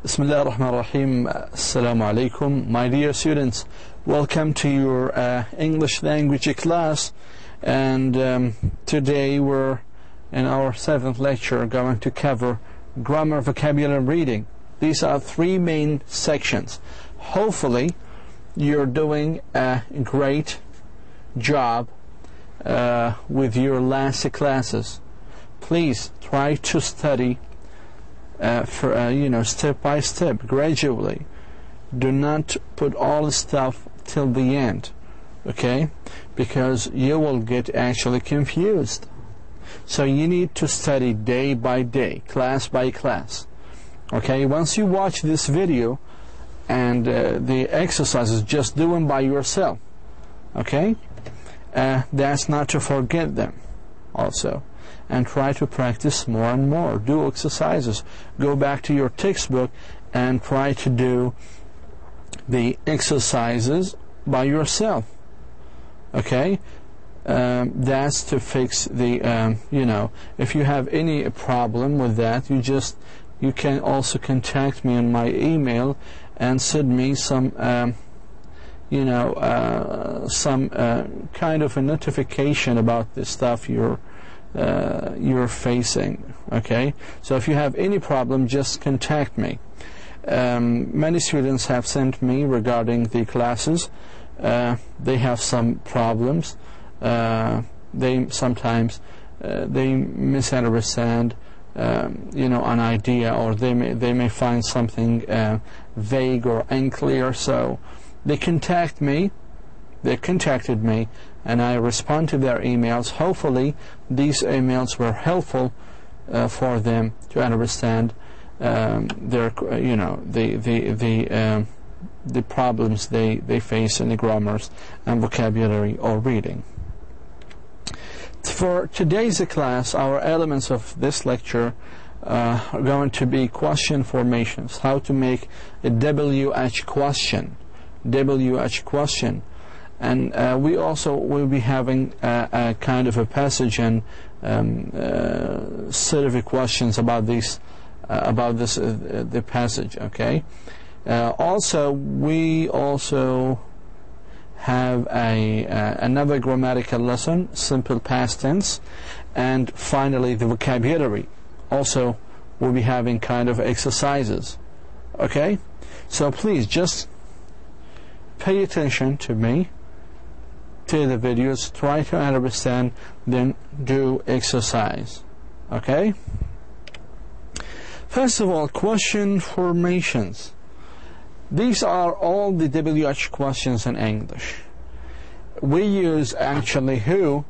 Bismillah ar-Rahman ar-Rahim. Assalamu alaikum. My dear students, welcome to your English language class. And today we're in our 7th lecture going to cover grammar, vocabulary, and reading. These are 3 main sections. Hopefully you're doing a great job with your last classes. Please try to study step by step, gradually. Do not put all the stuff till the end, okay? Because you will get actually confused. So you need to study day by day, class by class, okay? Once you watch this video and the exercises, just do them by yourself, okay? That's not to forget them also. And try to practice more and more. Do exercises. Go back to your textbook and try to do the exercises by yourself. Okay? That's to fix the, if you have any problem with that, you can also contact me on my email and send me some, kind of a notification about the stuff you're facing, okay? So if you have any problem, just contact me. Many students have sent me regarding the classes. They have some problems. They sometimes they misunderstand an idea, or they may find something vague or unclear. So they contacted me, and I respond to their emails. Hopefully these emails were helpful for them to understand their the problems they face in the grammars and vocabulary or reading. For today's class, our elements of this lecture are going to be question formations, how to make a WH question. And we also will be having a kind of a passage and set of questions about this the passage. Okay. We also have another grammatical lesson, simple past tense, and finally the vocabulary. Also, we'll be having kind of exercises. Okay. So please just pay attention to me, to the videos, try to understand, then do exercise. Okay? First of all, question formations. These are all the WH questions in English. We use actually who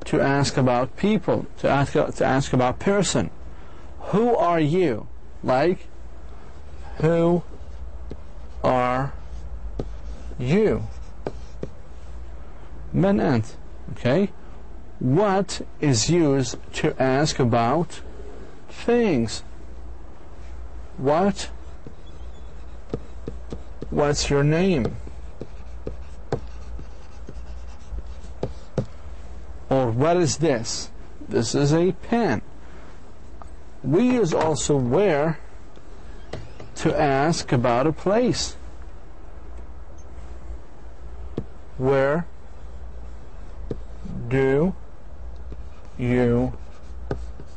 to ask about people, to ask about person. Who are you? Like, who are you? من أنت. Okay. What is used to ask about things? What's your name? Or what is this? This is a pen. We use also where to ask about a place. Where do you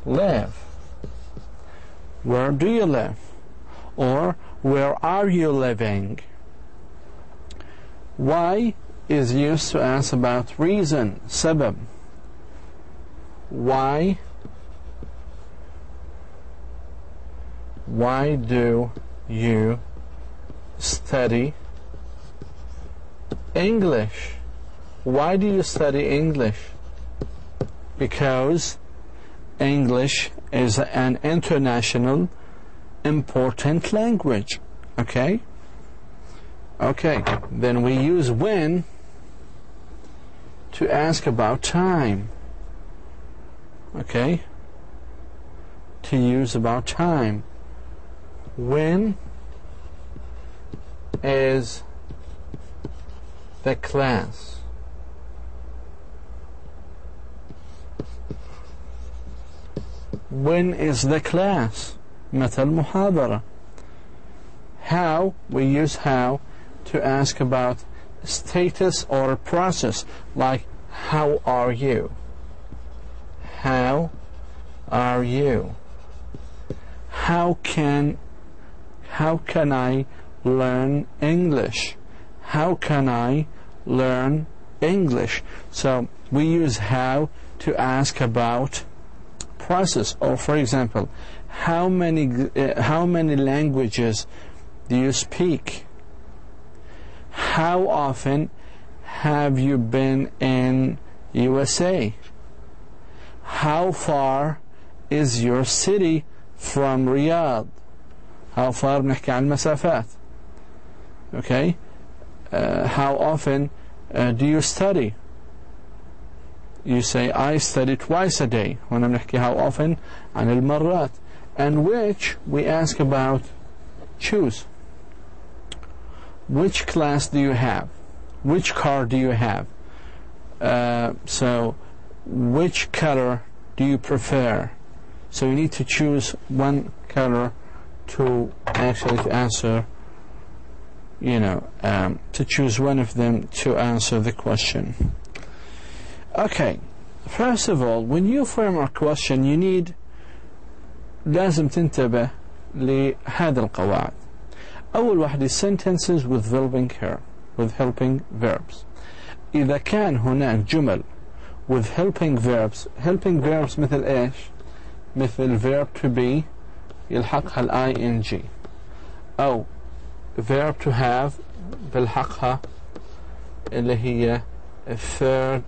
live? Where do you live? Or where are you living? Why is used to ask about reason, سبب. Why do you study English? Why do you study English? Because English is an international important language. Okay? Okay, then we use when to ask about time. Okay? To use about time. When is the class? When is the class? متى المحاضرة? how, we use how to ask about status or a process, like how are you? How are you? How can I learn English? How can I learn English? So we use how to ask about process. Or for example, how many languages do you speak? How often have you been in USA? How far is your city from Riyadh? How far بنحكي عن المسافات. Okay. How often do you study? You say I study twice a day. هنا بنحكي how often عن المرات. And which we ask about choose. Which class do you have? Which car do you have? So which color do you prefer? So you need to choose one color to actually answer, to choose one of them to answer the question. Okay, first of all, when you frame a question, you need لازم تنتبه لهذه القواعد. أول واحدة sentences with helping verbs. إذا كان هناك جمل with helping verbs مثل إيش؟ مثل verb to be يلحقها ing، أو verb to have بلحقها اللي هي third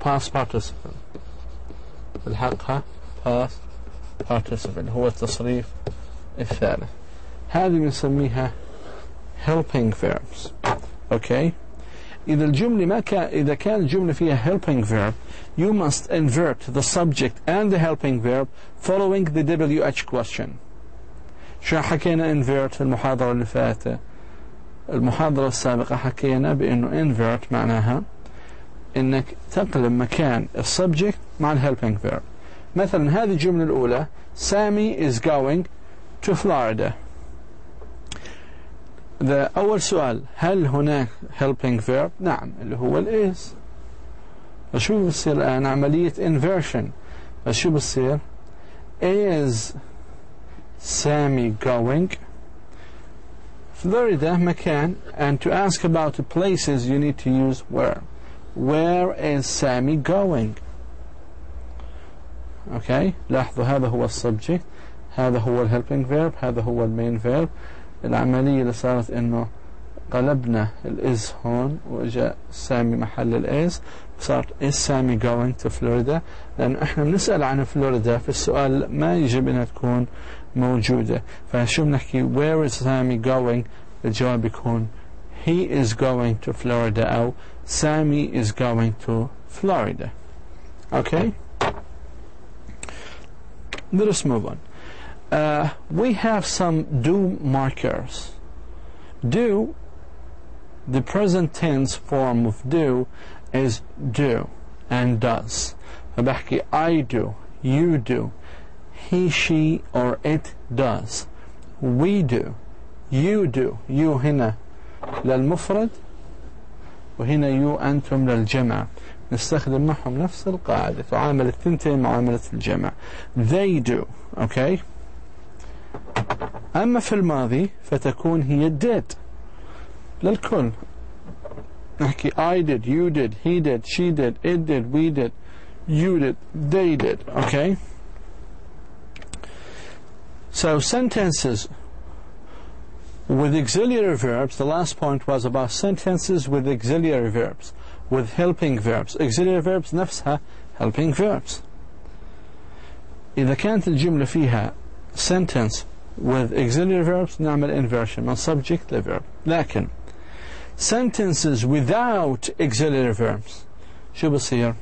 past participle، بلحقها past participle هو التصريف الثالث. هذه بنسميها helping verbs. Okay. إذا كان الجملة فيها helping verb, you must invert the subject and the helping verb following the WH question. شو حكينا invert المحاضرة اللي فاتت؟ المحاضرة السابقة حكينا بأنه invert معناها إنك تقلب مكان السبجكت مع الhelping verb. مثلا هذه الجملة الأولى Sammy is going to Florida. أول سؤال هل هناك helping verb؟ نعم اللي هو is. فشو بصير الآن عملية inversion؟ فشو بصير؟ Is Sammy going? Florida مكان, and to ask about places you need to use where. Where is Sammy going? Okay, لاحظوا هذا هو السبجكت، هذا هو الهيلبينج فيرب، هذا هو المين فيرب. العملية اللي صارت انه قلبنا الإز هون وجاء سامي محل الإز، صارت is Sammy going to Florida، لأن احنا بنسأل عن فلوريدا في السؤال ما يجب انها تكون موجودة. فشو بنحكي where is Sammy going؟ الجواب يكون he is going to Florida أو Sammy is going to Florida. Okay. Let us move on. We have some do markers. Do, the present tense form of do is do and does. فبحكي I do, you do, he, she or it does, we do, you do. You هنا للمفرد وهنا you أنتم للجمع. نستخدم معهم نفس القاعدة، تعامل الثنتين معاملة الجمع. They do. Okay. أما في الماضي فتكون هي did للكل. نحكي I did, you did, he did, she did, it did, we did, you did, they did. Okay. So sentences with auxiliary verbs, the last point was about sentences with auxiliary verbs, with helping verbs. auxiliary verbs نفسها helping verbs. إذا كانت الجملة فيها sentence with auxiliary verbs نعمل inversion من subject ل verb. لكن sentences without auxiliary verbs شو بصير؟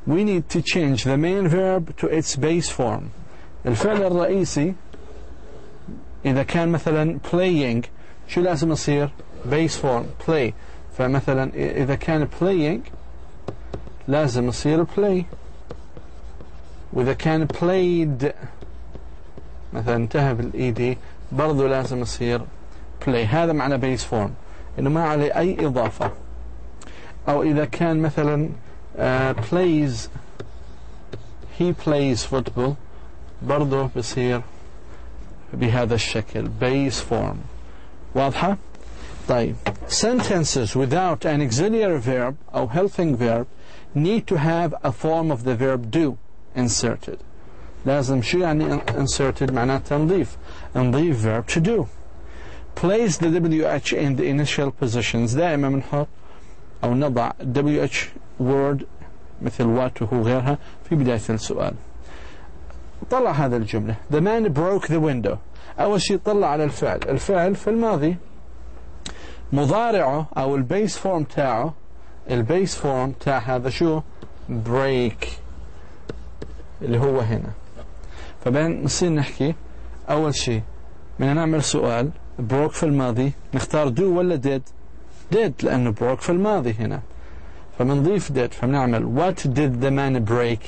We need to change the main verb to its base form. الفعل الرئيسي إذا كان مثلا playing شو لازم يصير؟ base form play. فمثلا إذا كان playing لازم يصير play، وإذا كان played مثلا انتهى بالإيدي برضو لازم يصير play. هذا معنى base form إنه ما عليه أي إضافة. أو إذا كان مثلا plays he plays football برضو بصير بهذا الشكل base form. واضحة؟ طيب sentences without an auxiliary verb أو helping verb need to have a form of the verb do inserted. لازم شو يعني inserted؟ معناته نضيف verb to do. Place the WH in the initial positions. دائما بنحط أو نضع WH word مثل what وهو غيرها في بداية السؤال. طلع هذا الجملة the man broke the window. أول شيء طلع على الفعل في الماضي، مضارعه أو البيس فورم تاعه، البيس فورم تاع هذا شو؟ break اللي هو هنا. فبين نصير نحكي أول شيء بدنا نعمل سؤال broke في الماضي، نختار do ولا did لأنه broke في الماضي هنا، فبنضيف did، فبنعمل what did the man break.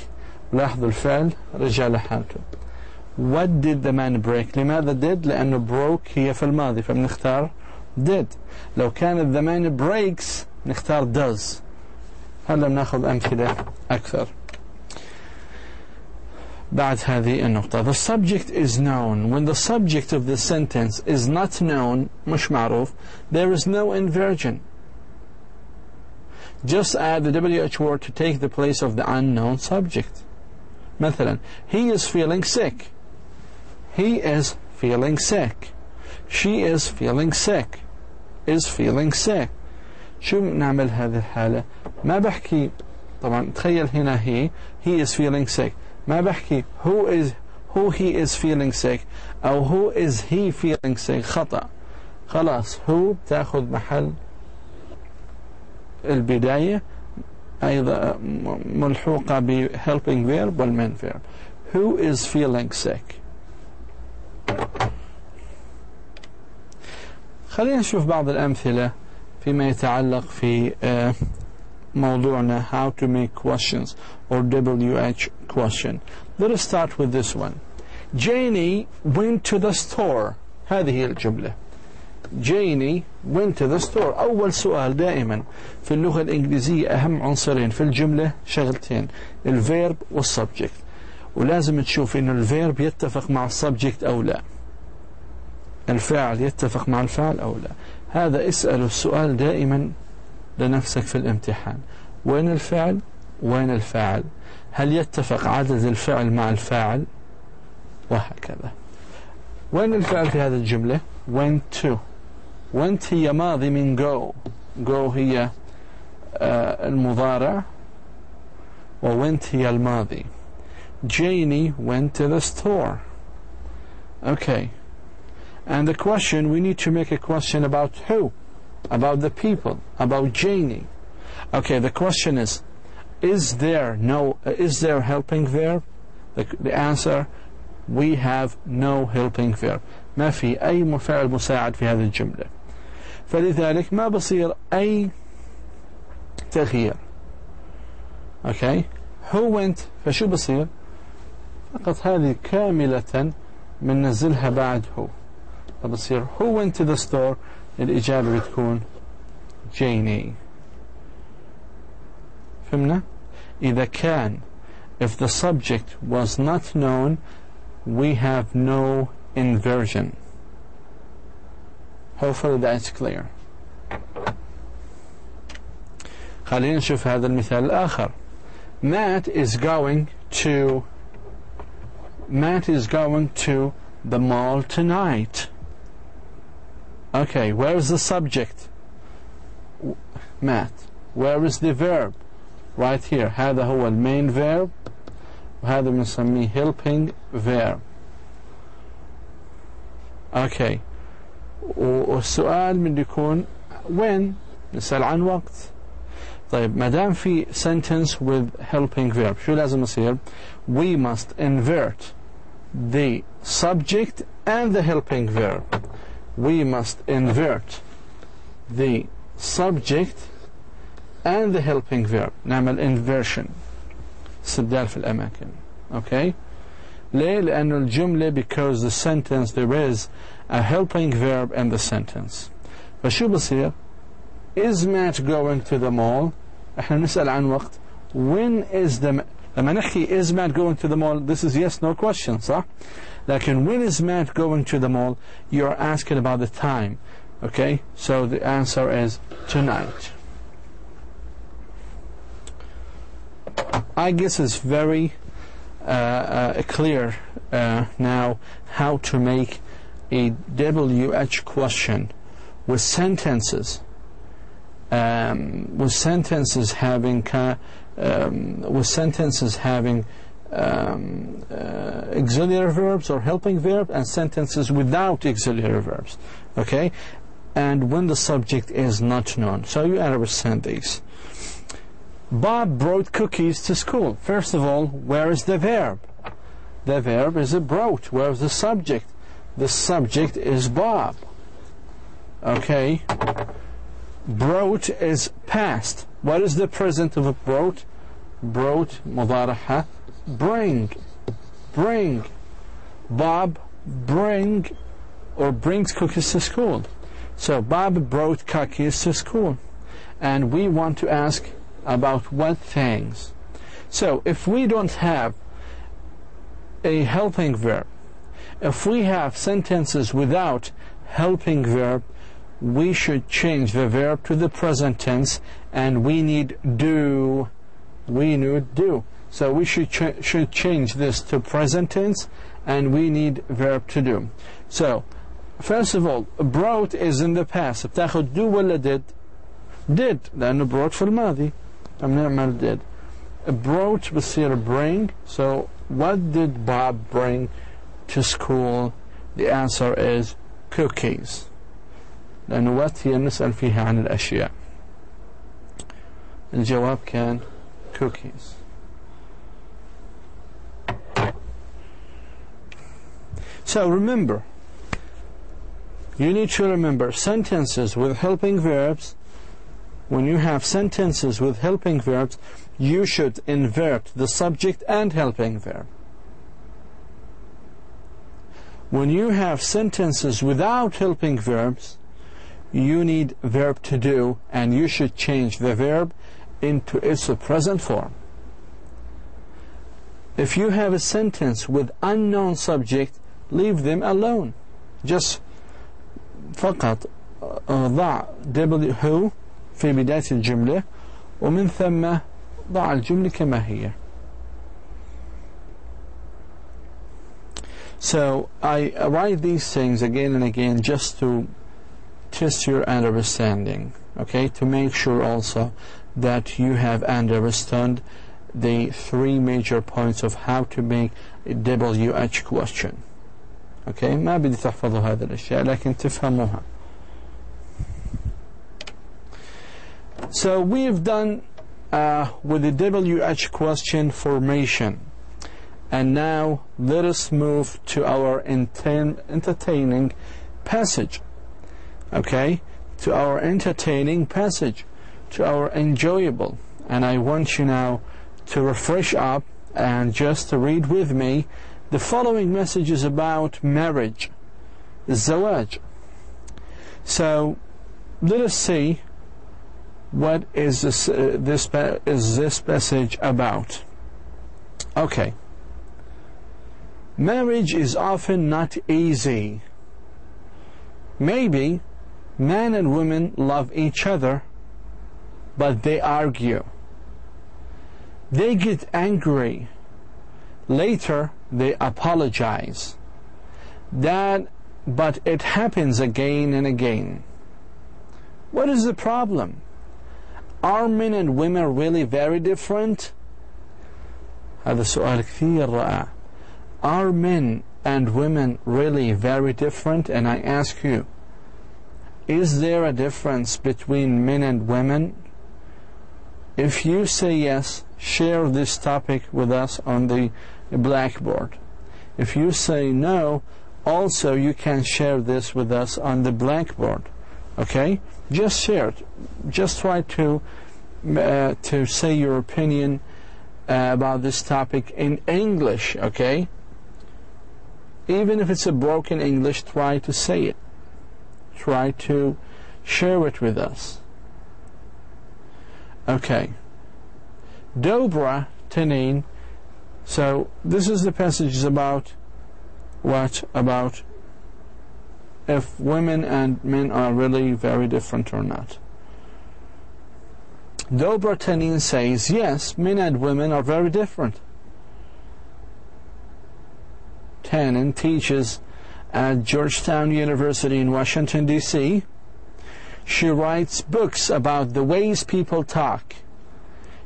لاحظوا الفعل رجع لحالته. what did the man break. لماذا did؟ لأنه broke هي في الماضي فبنختار did. لو كانت the man breaks نختار does. هلا بناخذ أمثلة أكثر بعد هذه النقطة. the subject is known. when the subject of the sentence is not known مش معروف there is no inversion. just add the WH word to take the place of the unknown subject. مثلا he is feeling sick. he is feeling sick. she is feeling sick. is feeling sick. شو نعمل هذه الحالة؟ ما بحكي طبعا تخيل هنا he is feeling sick، ما بحكي who he is feeling sick أو who is he feeling sick. خطأ. خلاص who تأخذ محل البداية أيضا ملحوقة ب helping verb والmain verb. who is feeling sick. خلينا نشوف بعض الأمثلة فيما يتعلق في موضوعنا how to make questions or WH question. Let us start with this one. Janie went to the store. هذه هي الجملة. Janie went to the store. أول سؤال دائما في اللغة الإنجليزية أهم عنصرين في الجملة شغلتين الفيرب والسبجكت، ولازم تشوف إنه الفيرب يتفق مع السبجكت أو لا، الفاعل يتفق مع الفاعل أو لا. هذا اسأل السؤال دائما لنفسك في الامتحان، وين الفعل وين الفاعل، هل يتفق عدد الفعل مع الفاعل، وهكذا. وين الفعل في هذه الجملة؟ went to. went هي ماضي من go. go هي المضارع و went هي الماضي. Janie went to the store. Okay. And the question, we need to make a question about who? About the people, about Janie. Okay, the question is there helping verb? The answer, we have no helping verb. ما في أي فعل مساعد في هذه الجملة، فلذلك ما بصير أي تغيير. Okay, who went فشو بصير؟ فقط هذه كاملة من نزلها بعد هو، فبصير who went to the store، الإجابة بتكون Janie. فهمنا؟ إذا كان if the subject was not known we have no inversion. Hopefully that's clear. خلينا نشوف هذا المثال الآخر. Matt is going to the mall tonight. Okay, where is the subject? Matt. Where is the verb? Right here. هذا هو المين verb وهذا بنسميه helping verb. Okay. والسؤال من يكون when؟ نسأل عن وقت. طيب ما دام في sentence with helping verb شو لازم يصير؟ We must invert the subject and the helping verb. We must invert the subject and the helping verb. نعمل inversion، استبدال في الأماكن. Okay. ليه؟ لأن الجملة because the sentence there is a helping verb in the sentence. فشو بصير؟ is Matt going to the mall؟ احنا نسأل عن وقت. when is the لما نحكي is Matt going to the mall, this is yes no question, صح؟ لكن when is Matt going to the mall, you're asking about the time. Okay, so the answer is tonight. I guess it's very clear now how to make a WH question with sentences having auxiliary verbs or helping verb, and sentences without auxiliary verbs. Okay, and when the subject is not known. So you understand these. Bob brought cookies to school. First of all, where is the verb? The verb is brought. Where is the subject? The subject is Bob. Okay. Brought is past. What is the present of brought? Brought مضارعها bring. Bring. Bob bring or brings cookies to school. So Bob brought cookies to school. And we want to ask about what things. So if we don't have a helping verb, if we have sentences without helping verb, we should change the verb to the present tense, and we need do. We need do. So we should change this to present tense, and we need verb to do. So first of all, brought is in the past. بتاخد do ولا did? Did, لأنه brought في الماضي. بنعمل did. Brought بصير bring. So what did Bob bring to school? The answer is cookies. لأنه what هي نسأل فيها عن الأشياء. الجواب كان cookies. So remember, you need to remember sentences with helping verbs. When you have sentences with helping verbs, you should invert the subject and helping verb. When you have sentences without helping verbs, you need verb to do, and you should change the verb into its present form. If you have a sentence with unknown subject, leave them alone. Just فقط ضع who في بداية الجملة ومن ثم ضع الجملة كما هي. So I write these things again and again just to test your understanding, okay, to make sure also that you have understood the three major points of how to make a WH question. Okay, ما بدي تحفظوا هذه الأشياء لكن تفهموها. So we've done with the WH question formation, and now let us move to our entertaining passage. Okay, to our entertaining passage, to our enjoyable. And I want you now to refresh up and just to read with me the following messages about marriage, الزواج. So let us see what is this passage about. Okay. Marriage is often not easy. Maybe men and women love each other, but they argue. They get angry. Later, they apologize. But it happens again and again. What is the problem? Are men and women really very different? هذا سؤال كثير رائع. Are men and women really very different? And I ask you, is there a difference between men and women? If you say yes, share this topic with us on the blackboard. If you say no, also you can share this with us on the blackboard. Okay? Just share it. Just try to say your opinion about this topic in English. Okay? even if it's a broken English, try to say it. Try to share it with us. Okay. Dobra Tanin. So this is the passage about what? About if women and men are really very different or not. Dobra Tanin says, yes, men and women are very different. Tanin teaches at Georgetown University in Washington, D.C. She writes books about the ways people talk.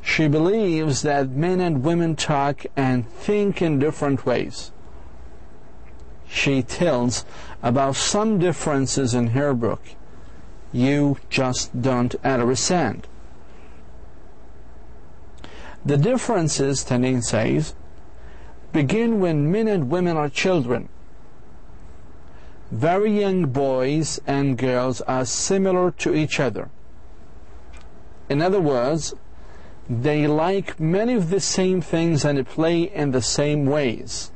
She believes that men and women talk and think in different ways. She tells about some differences in her book. You just don't understand. The differences, Tanin says, begin when men and women are children. Very young boys and girls are similar to each other. In other words, they like many of the same things and play in the same ways.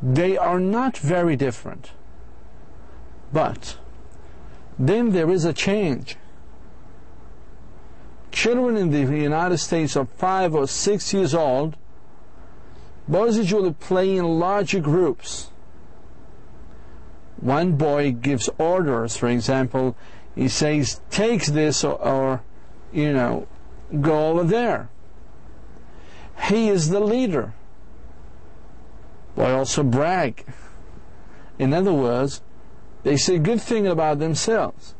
They are not very different. But then there is a change. Children in the United States are 5 or 6 years old. Boys usually play in larger groups. One boy gives orders, for example, he says, take this or go over there. He is the leader. Boy also brag. In other words, they say good thing about themselves.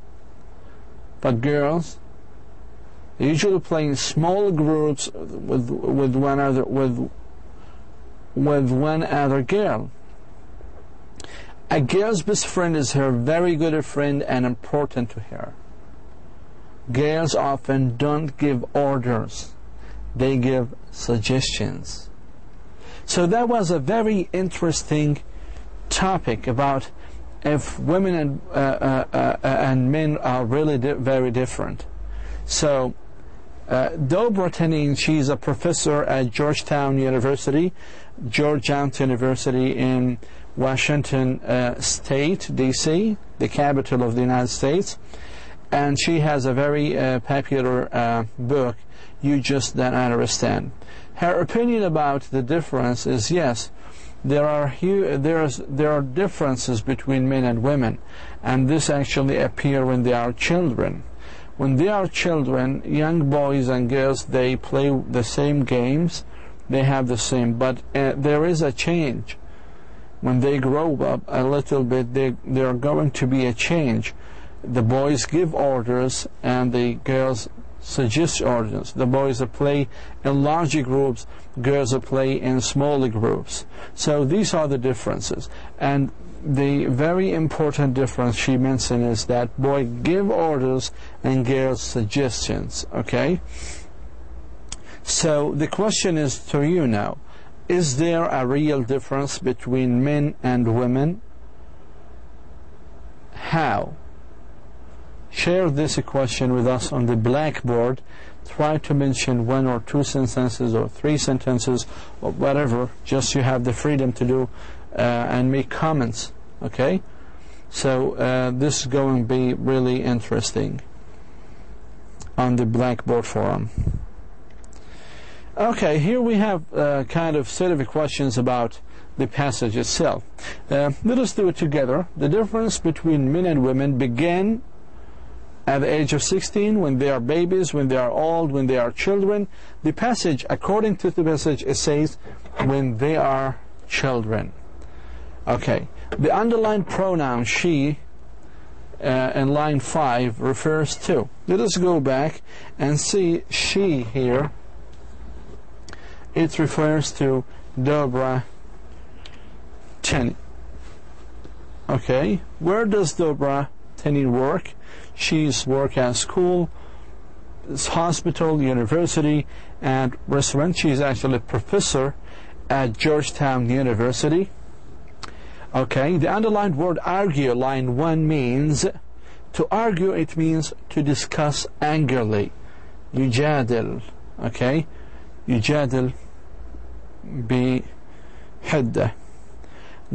But girls, they usually play in small groups with one other girl. A girl's best friend is her very good friend and important to her. Girls often don't give orders. They give suggestions. So that was a very interesting topic about if women and men are really very different. So Dobra Tanin, she's a professor at Georgetown University in Washington State, D.C., the capital of the United States. And she has a very popular book, You Just Don't Understand. Her opinion about the difference is, yes, there are differences between men and women, and this actually appears when they are children. When they are children, young boys and girls, they play the same games, they have the same, but there is a change. When they grow up a little bit, there are going to be a change. The boys give orders and the girls suggest orders. The boys play in larger groups, girls play in smaller groups. So these are the differences. And the very important difference she mentioned is that boys give orders and girls suggestions. Okay? So the question is to you now, is there a real difference between men and women? How? Share this question with us on the blackboard. Try to mention 1 or 2 sentences or 3 sentences or whatever. Just you have the freedom to do and make comments. Okay? So this is going to be really interesting on the blackboard forum. Okay, here we have kind of set of questions about the passage itself. Let us do it together. The difference between men and women began at the age of 16, when they are babies, when they are old, when they are children. The passage, according to the passage, it says when they are children. Okay. The underlined pronoun she in line 5 refers to. Let us go back and see she here. It refers to Dobra Tanin. Okay. Where does Dobra Tanin work? She's work at school, hospital, university, and restaurant. She's actually a professor at Georgetown University. Okay, the underlined word argue, line 1, means to argue. It means to discuss angrily. يجادل. Okay, يجادل حدة.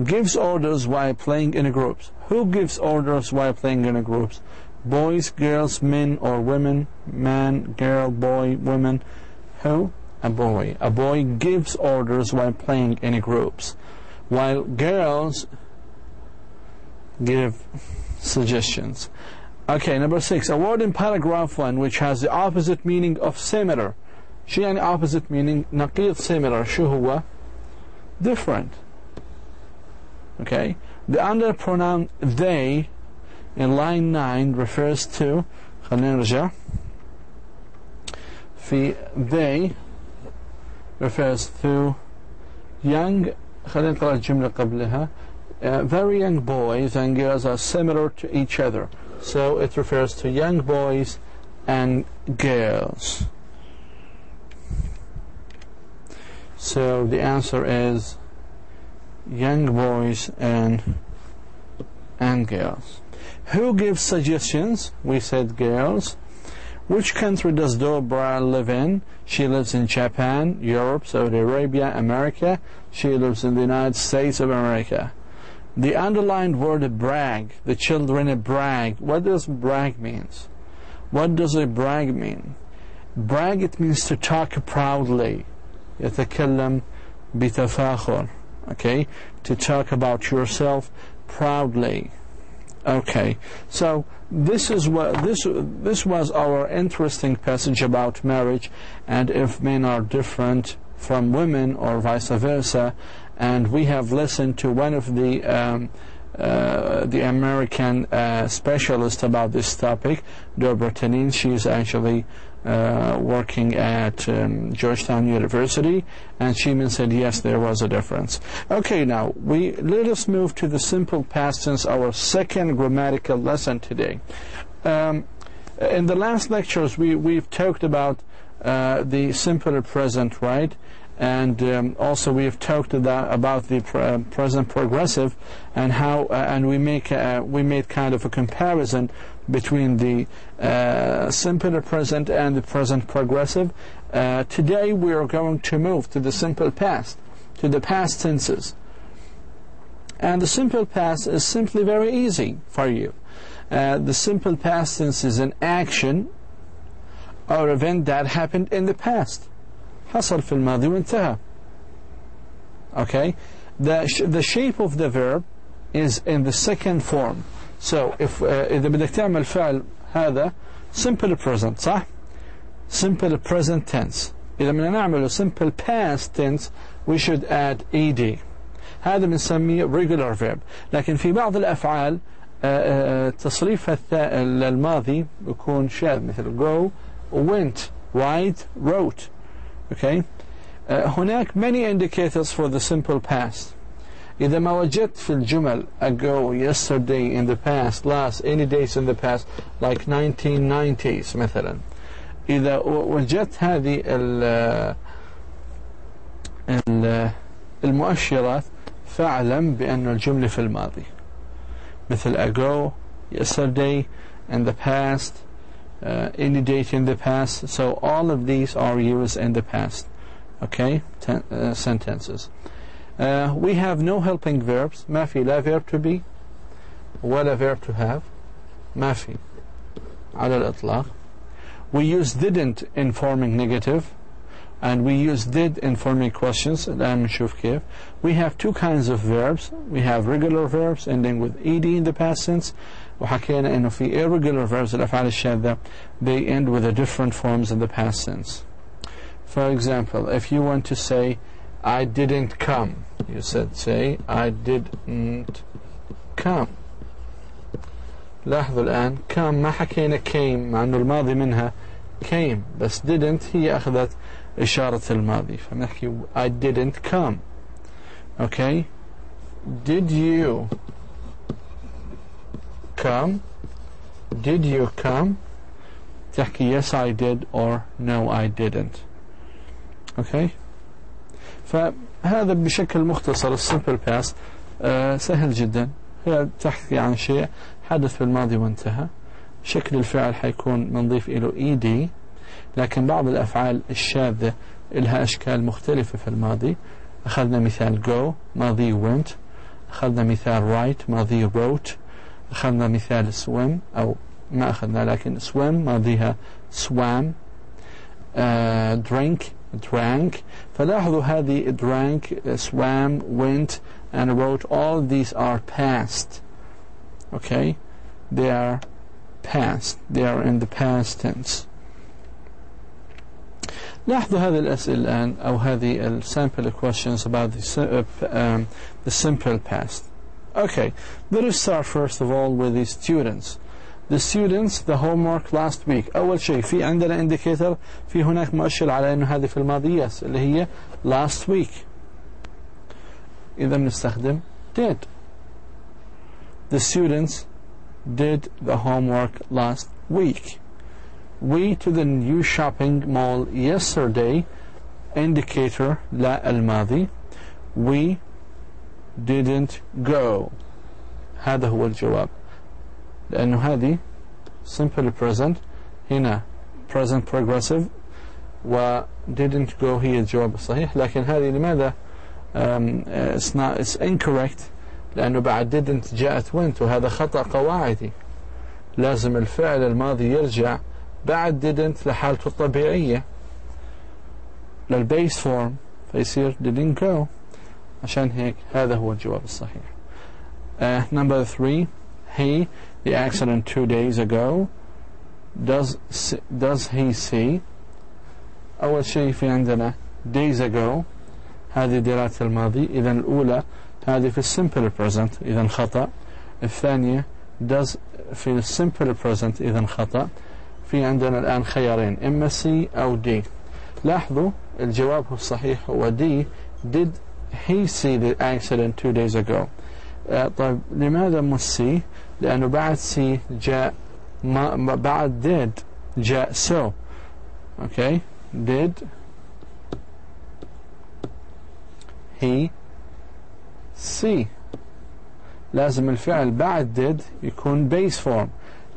Gives orders while playing in groups. Who gives orders while playing in groups? Boys, girls, men or women? Man, girl, boy, women. Who? A boy. A boy gives orders while playing in groups, while girls give suggestions. Okay, number 6. A word in paragraph 1 which has the opposite meaning of similar. شو يعني opposite meaning؟ نقيض similar. شو هو؟ Different. Okay. The under pronoun they in line 9 refers to, خلينا نرجع في they refers to young, خلينا نقرأ الجملة قبلها. Very young boys and girls are similar to each other, so it refers to young boys and girls. So the answer is young boys and girls. Who gives suggestions? We said girls. Which country does Dobra live in? She lives in Japan, Europe, Saudi Arabia, America. She lives in the United States of America. The underlined word brag. The children brag. What does brag means? What does a brag mean? Brag, it means to talk proudly. يتكلم بتفاخر. Okay, to talk about yourself proudly. Okay, so this was our interesting passage about marriage, and if men are different from women or vice versa. And we have listened to one of the American specialists about this topic, Dobra Tanin. She is actually working at Georgetown University, and she said yes, there was a difference. Okay, now let us move to the simple past tense, our second grammatical lesson today. In the last lectures we've talked about the simple present, right? And also we have talked about the present progressive, and how and we made kind of a comparison between the simple present and the present progressive. Today we are going to move to the simple past, to the past tenses. And the simple past is simply very easy for you. The simple past tense is an action or event that happened in the past. حصل في الماضي وانتهى. Okay, the shape of the verb is in the second form. So if إذا بدك تعمل فعل هذا simple present، صح؟ simple present tense. إذا بدنا نعمله simple past tense we should add ed. هذا بنسميه regular verb. لكن في بعض الأفعال تصريفها الماضي بيكون شاذ، مثل go, went, write, wrote. Okay. هناك many indicators for the simple past. إذا ما وجدت في الجمل ago, yesterday, in the past, last, any days in the past, like 1990s مثلا. إذا وجدت هذه المؤشرات فاعلم بأن الجملة في الماضي. مثل ago, yesterday, in the past, any date in the past. So all of these are used in the past. Okay, sentences. We have no helping verbs. ما في لا verb to be ولا verb to have. ما في على الإطلاق. We use didn't in forming negative, and we use did in forming questions. الآن نشوف كيف. We have two kinds of verbs. We have regular verbs ending with ed in the past tense, وحكينا إنه في irregular verbs الأفعال الشاذة they end with a different forms in the past tense. For example, if you want to say I didn't come, you said say I didn't come. لاحظوا الآن come ما حكينا came مع إنه الماضي منها came، بس didn't هي أخذت إشارة الماضي، فبنحكي I didn't come. Okay, did you come? Did you come? تحكي yes I did or no I didn't. Okay, فهذا بشكل مختصر السمبل باست. سهل جدا، هي تحكي عن شيء حدث في الماضي وانتهى. شكل الفعل حيكون بنضيف له ed، لكن بعض الأفعال الشاذة لها أشكال مختلفة في الماضي أخذنا مثال go ماضي went. أخذنا مثال write ماضي wrote. أخذنا مثال swim أو ما أخذنا لكن swim ماضيها swam. drink drank. فلاحظوا هذه drank, swam, went and wrote, all these are past. Okay, they are past, they are in the past tense. لاحظوا هذه الأسئلة الآن أو هذه sample questions about the simple past. Okay, let us start first of all with the students. The students, the homework last week. أول شيء في عندنا indicator, في هناك مؤشر على إنه هذه في الماضي yes اللي هي last week. إذا بنستخدم did. The students did the homework last week. We to the new shopping mall yesterday. Indicator لا الماضي. We didn't go. هذا هو الجواب لأنه هذه simple present هنا present progressive و didn't go هي الجواب الصحيح. لكن هذه لماذا it's incorrect لأنه بعد didn't جاءت went وهذا خطأ قواعدي. لازم الفعل الماضي يرجع بعد didn't لحالته الطبيعية للبيس فورم فيصير didn't go. عشان هيك هذا هو الجواب الصحيح. Number 3, he, the accident 2 days ago. Does he see? أول شيء في عندنا days ago هذه دلالة الماضي. إذا الأولى هذه في simple present إذا خطأ. الثانية does في simple present إذا خطأ. في عندنا الآن خيارين إما C أو D. لاحظوا الجواب الصحيح هو D. Did he see the accident 2 days ago? طيب لماذا مش C؟ لأنه بعد C جاء بعد did جاء so. Okay, did he see؟ لازم الفعل بعد did يكون base form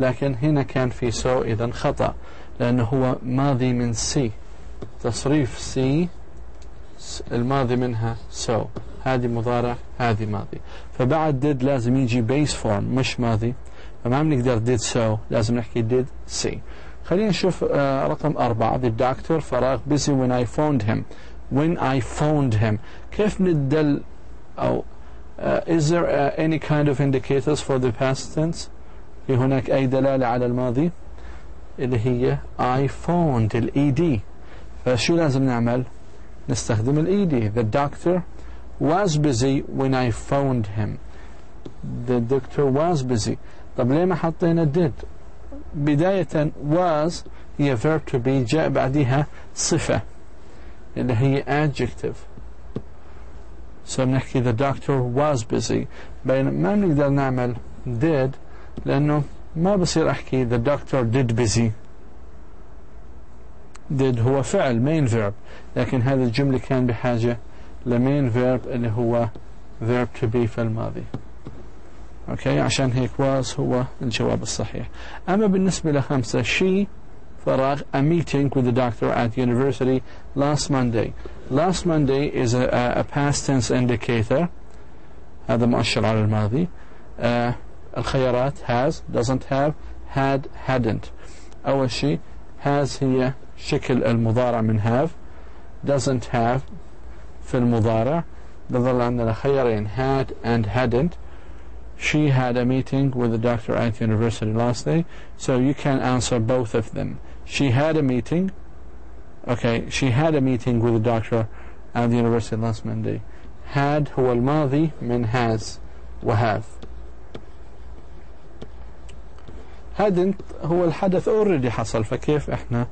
لكن هنا كان في so إذا خطأ لأنه هو ماضي من C. تصريف C الماضي منها so. هذه مضارع هذه ماضي فبعد did لازم يجي base form مش ماضي فما بنقدر did so لازم نحكي did see. خلينا نشوف رقم 4. The doctor فراغ busy when I phoned him. When I phoned him كيف ندل أو is there any kind of indicators for the past tense؟ في هناك أي دلالة على الماضي اللي هي I phoned ال ED. فشو لازم نعمل؟ نستخدم ال ED. The doctor was busy when I phoned him. The doctor was busy. طب ليه ما حطينا did؟ بداية was هي verb to be جاء بعدها صفة اللي هي adjective. So بنحكي the doctor was busy. بينما ما بنقدر نعمل did لأنه ما بصير أحكي the doctor did busy. did هو فعل main verb لكن هذه الجملة كان بحاجة لمين verb اللي هو verb to be في الماضي. اوكي عشان هيك was هو الجواب الصحيح. أما بالنسبة ل5 she فراغ a meeting with the doctor at university last Monday. Last Monday is a past tense indicator. هذا مؤشر على الماضي. الخيارات has doesn't have had hadn't. أول شيء has هي شكل المضارع من have. doesn't have في المضارع. بظل عندنا خيارين had and hadn't. She had a meeting with the doctor at university last day. So you can answer both of them. She had a meeting. Okay, she had a meeting with the doctor at the university last Monday. Had هو الماضي من has وhave. hadn't هو الحدث already حصل فكيف احنا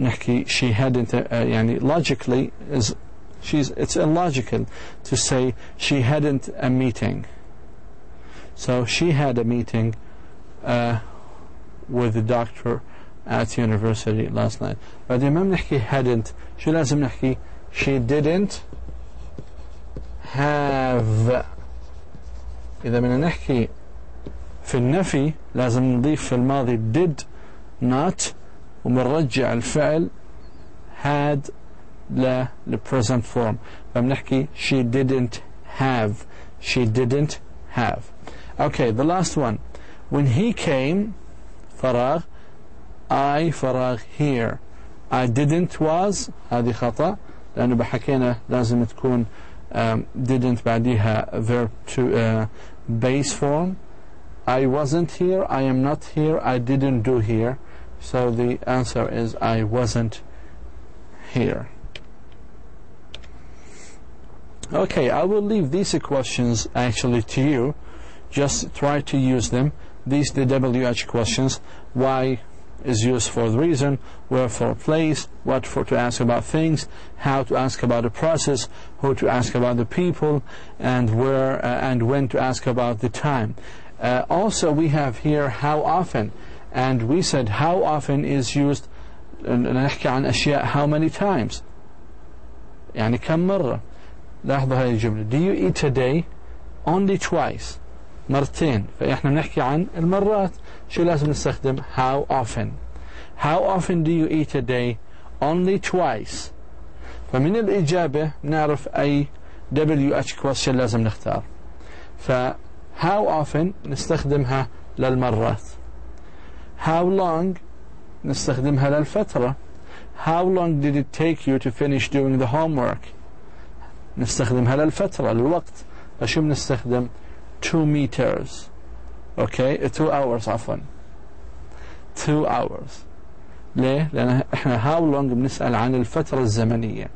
نحكي she hadn't يعني logically is it's illogical to say she hadn't a meeting. So she had a meeting with the doctor at university last night. بعدين ما بنحكي hadn't شو لازم نحكي she didn't have. إذا بدنا نحكي في النفي لازم نضيف في الماضي did not وبنرجع الفعل had ل present form. فبنحكي she didn't have. She didn't have. Okay, the last one. When he came, فراغ, I فراغ here. I didn't was, هذه خطأ لأنه بحكينا لازم تكون didn't بعديها verb to base form. I wasn't here, I am not here, I didn't do here. So the answer is I wasn't here. Okay, I will leave these questions actually to you. Just try to use them. These the WH questions. Why is used for the reason, where for place, what for to ask about things, how to ask about the process, who to ask about the people, and where and when to ask about the time. Also we have here how often, and we said how often is used نحكي عن أشياء how many times, يعني كم مرة. لاحظوا هذه الجملة. Do you eat today? Only twice. مرتين. فإحنا بنحكي عن المرات. شو لازم نستخدم؟ how often. How often do you eat a day? Only twice. فمن الإجابة نعرف أي WH question لازم نختار. ف how often نستخدمها للمرات. How long نستخدمها للفترة. How long did it take you to finish doing the homework? نستخدمها للفترة للوقت. فشو بنستخدم؟ 2 meters. Okay, 2 hours عفوا. 2 hours. ليه؟ لأن احنا how long بنسأل عن الفترة الزمنية.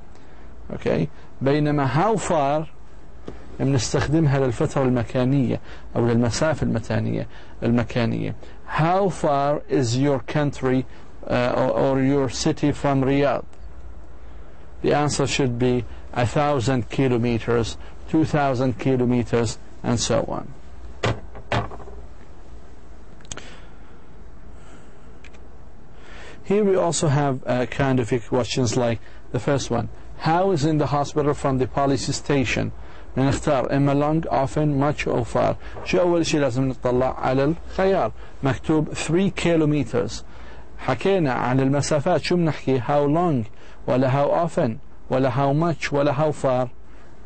Okay, بينما how far بنستخدمها للفترة المكانية أو للمسافة المكانية. How far is your country or your city from Riyadh? The answer should be 1,000 kilometers, 2,000 kilometers, and so on. Here we also have kind of questions like the first one. How is in the hospital from the police station? نختار إما long, often, much, or far. شو أول شيء لازم نطلع على الخيار. مكتوب 3 kilometers. حكينا عن المسافات. شو بنحكي؟ how long ولا how often ولا how much ولا how far.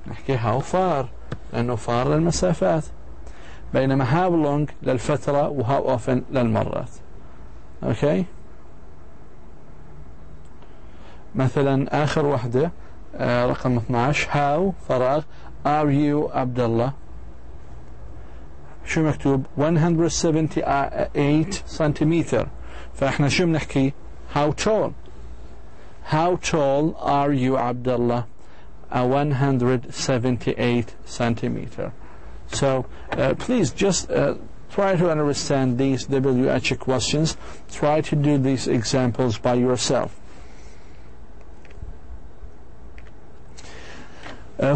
نحكي how far لأنه far للمسافات. بينما how long للفترة و how often للمرات. Okay. مثلا آخر واحدة رقم 12. how فراغ are you عبد الله. شو مكتوب؟ 178 سنتيمتر. فإحنا شو بنحكي؟ how tall. How tall are you عبد الله? 178 centimeter. So please just try to understand these WH questions. Try to do these examples by yourself.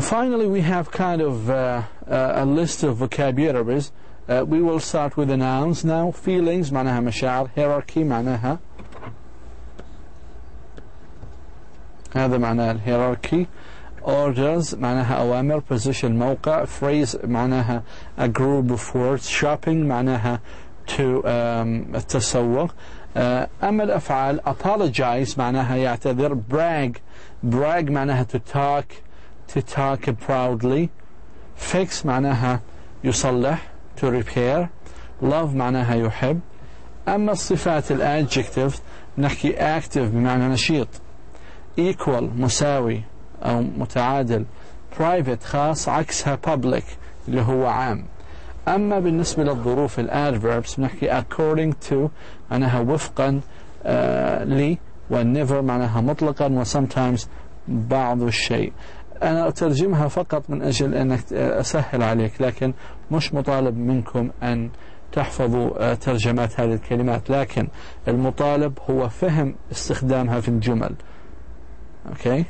Finally, we have kind of a list of vocabularies. We will start with the nouns now. Feelings معناها مشاعر. Hierarchy معناها هذا معناه الهيراركي. Orders معناها أوامر. Position موقع. Phrase معناها a group of words. Shopping معناها to التسوق. أما الأفعال apologize معناها يعتذر. Brag معناها to talk proudly. Fix معناها يصلح to repair. Love معناها يحب. أما الصفات الadjective نحكي active بمعنى نشيط. equal مساوي أو متعادل. private خاص عكسها public اللي هو عام. أما بالنسبة للظروف الadverbs نحكي according to معناها وفقا لي. never معناها مطلقا و sometimes بعض الشيء. أنا أترجمها فقط من أجل أنك أسهل عليك، لكن مش مطالب منكم أن تحفظوا ترجمات هذه الكلمات، لكن المطالب هو فهم استخدامها في الجمل. أوكي،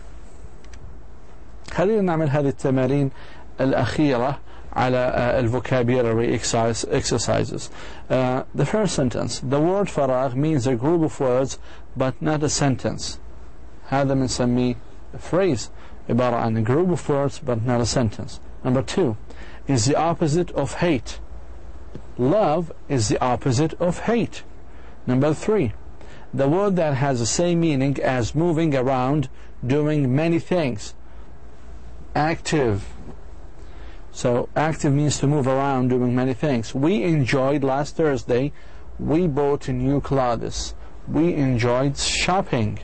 خلينا نعمل هذه التمارين الأخيرة على vocabulary exercises. The first sentence. The word فراغ means a group of words but not a sentence. هذا بنسميه phrase، عبارة عن a group of words but not a sentence. Number 2 is the opposite of hate. Love is the opposite of hate. Number 3, the word that has the same meaning as moving around doing many things. Active. So active means to move around, doing many things. We enjoyed last Thursday, we bought new clothes. We enjoyed shopping.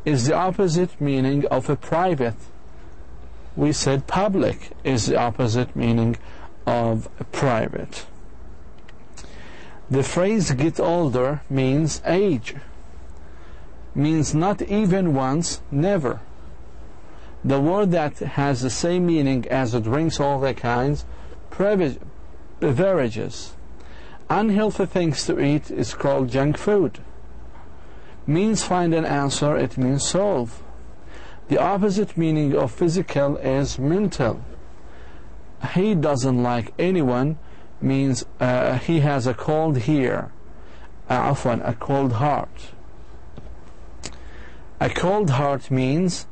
Is the opposite meaning of a private. We said public is the opposite meaning of a private. The phrase get older means age. Means not even once, never. The word that has the same meaning as drinks all the kinds, beverages. Unhealthy things to eat is called junk food. Means find an answer, it means solve. The opposite meaning of physical is mental. He doesn't like anyone means he has a cold here. A cold heart. A cold heart means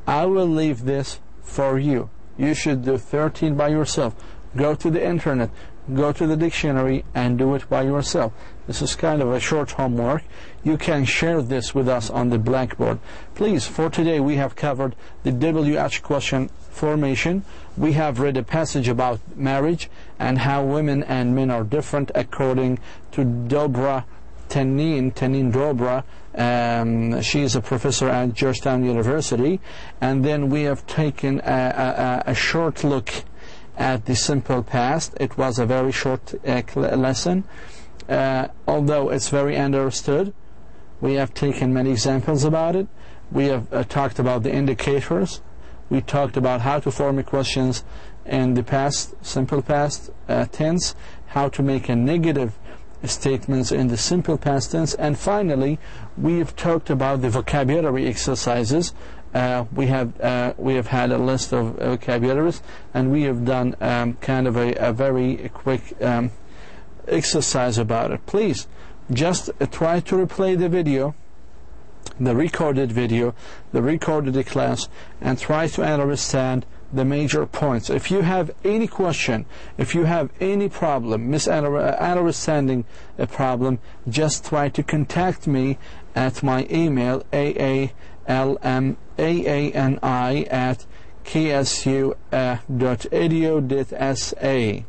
I will leave this for you. You should do 13 by yourself. Go to the internet, go to the dictionary and do it by yourself. This is kind of a short homework. You can share this with us on the blackboard. Please, for today we have covered the WH question formation. We have read a passage about marriage and how women and men are different according to Dobra Tanin Dobra. She is a professor at Georgetown University. And then we have taken a short look at the simple past. It was a very short lesson. Although it's very understood, we have taken many examples about it. We have talked about the indicators. We talked about how to form questions in the past, simple past tense, how to make a negative statements in the simple past tense, and finally we have talked about the vocabulary exercises. We have had a list of vocabularies, and we have done kind of a very quick exercise about it. Please just try to replay the video, the recorded class, and try to understand the major points. If you have any question, if you have any problem, misunderstanding a problem, just try to contact me at my email aalmani@ksu.edu.sa.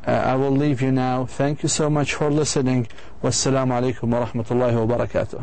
I will leave you now. Thank you so much for listening. Wassalamu alaikum wa rahmatullahi wa barakatuh.